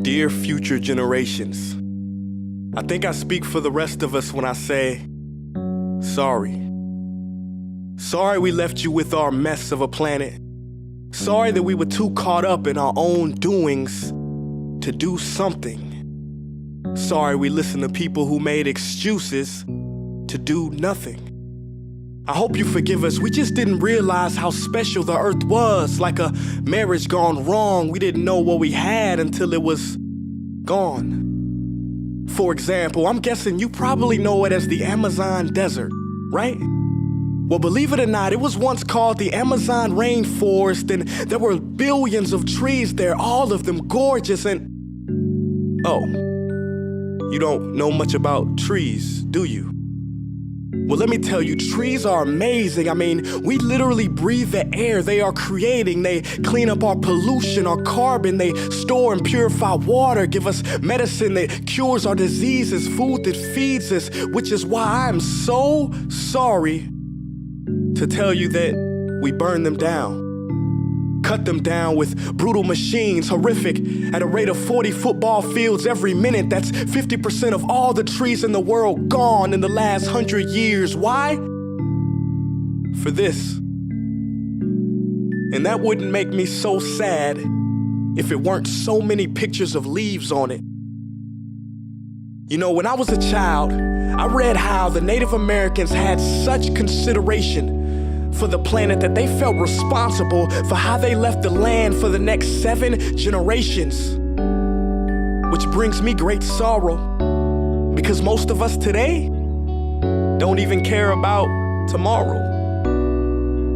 Dear future generations, I think I speak for the rest of us when I say, sorry. Sorry we left you with our mess of a planet. Sorry that we were too caught up in our own doings to do something. Sorry we listened to people who made excuses to do nothing. I hope you forgive us. We just didn't realize how special the earth was. Like a marriage gone wrong, we didn't know what we had until it was gone. For example, I'm guessing you probably know it as the Amazon desert, right? Well, believe it or not, it was once called the Amazon rainforest, and there were billions of trees there, all of them gorgeous, and... Oh, you don't know much about trees, do you? Well, let me tell you, trees are amazing. I mean, we literally breathe the air they are creating. They clean up our pollution, our carbon. They store and purify water, give us medicine that cures our diseases, food that feeds us, which is why I'm so sorry to tell you that we burn them down. Cut them down with brutal machines, horrific, at a rate of 40 football fields every minute. That's 50% of all the trees in the world gone in the last 100 years. Why? For this. And that wouldn't make me so sad if it weren't so many pictures of leaves on it. You know, when I was a child, I read how the Native Americans had such consideration for the planet that they felt responsible for how they left the land for the next 7 generations. Which brings me great sorrow, because most of us today don't even care about tomorrow.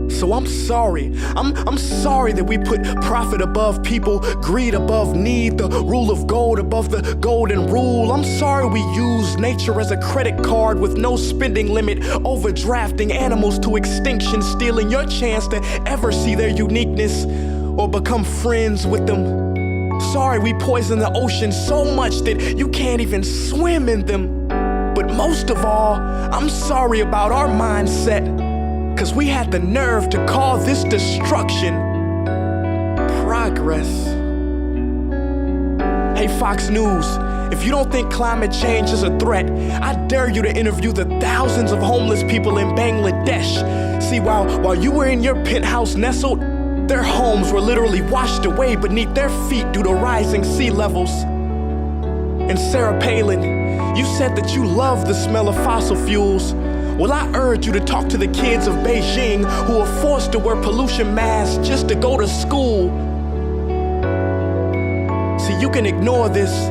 So I'm sorry. I'm sorry that we put profit above people, greed above need, the rule of gold above the golden rule. I'm sorry we use nature as a credit card with no spending limit, overdrafting animals to extinction, stealing your chance to ever see their uniqueness or become friends with them. Sorry we poison the ocean so much that you can't even swim in them. But most of all, I'm sorry about our mindset, 'cause we had the nerve to call this destruction progress. Hey Fox News, if you don't think climate change is a threat, I dare you to interview the thousands of homeless people in Bangladesh. See, while you were in your penthouse nestled, their homes were literally washed away beneath their feet due to rising sea levels. And Sarah Palin, you said that you love the smell of fossil fuels. Well, I urge you to talk to the kids of Beijing who are forced to wear pollution masks just to go to school. See, you can ignore this,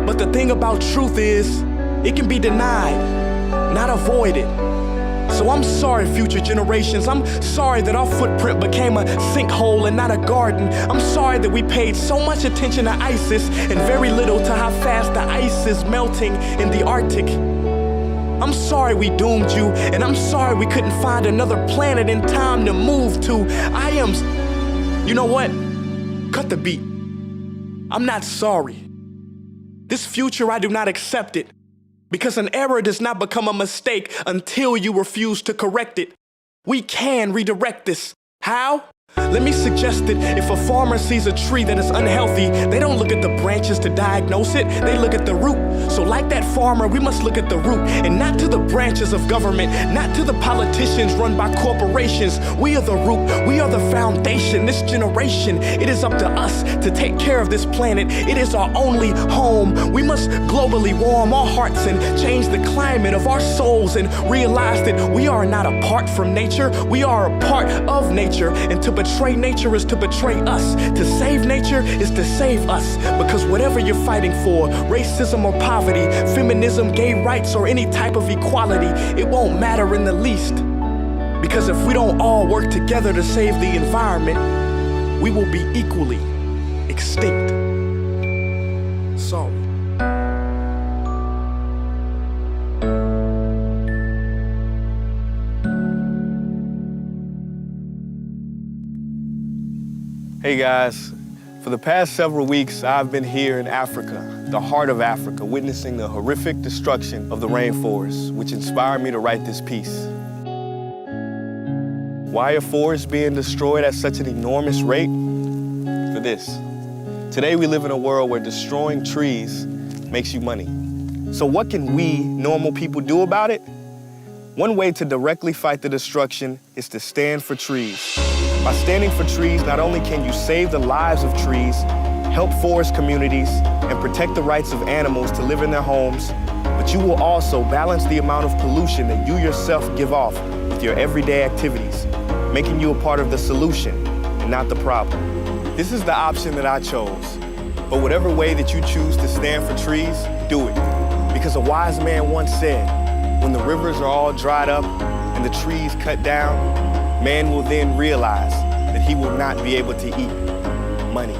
but the thing about truth is, it can be denied, not avoided. So I'm sorry, future generations. I'm sorry that our footprint became a sinkhole and not a garden. I'm sorry that we paid so much attention to ISIS and very little to how fast the ice is melting in the Arctic. I'm sorry we doomed you, and I'm sorry we couldn't find another planet in time to move to. You know what? Cut the beat. I'm not sorry. This future, I do not accept it, because an error does not become a mistake until you refuse to correct it. We can redirect this. How? Let me suggest that if a farmer sees a tree that is unhealthy, they don't look at the branches to diagnose it, they look at the root. So like that farmer, we must look at the root, and not to the branches of government, not to the politicians run by corporations. We are the root, we are the foundation. This generation, it is up to us to take care of this planet. It is our only home. We must globally warm our hearts and change the climate of our souls and realize that we are not apart from nature, we are a part of nature. And to betray nature is to betray us. To save nature is to save us. Because whatever you're fighting for, racism or poverty, feminism, gay rights, or any type of equality, it won't matter in the least. Because if we don't all work together to save the environment, we will be equally extinct. Sorry. Hey guys, for the past several weeks, I've been here in Africa, the heart of Africa, witnessing the horrific destruction of the rainforest, which inspired me to write this piece. Why are forests being destroyed at such an enormous rate? For this, Today we live in a world where destroying trees makes you money. So what can we, normal people, do about it? One way to directly fight the destruction is to stand for trees. By standing for trees, not only can you save the lives of trees, help forest communities, and protect the rights of animals to live in their homes, but you will also balance the amount of pollution that you yourself give off with your everyday activities, making you a part of the solution and not the problem. This is the option that I chose. But whatever way that you choose to stand for trees, do it. Because a wise man once said, when the rivers are all dried up and the trees cut down, man will then realize that he will not be able to eat money.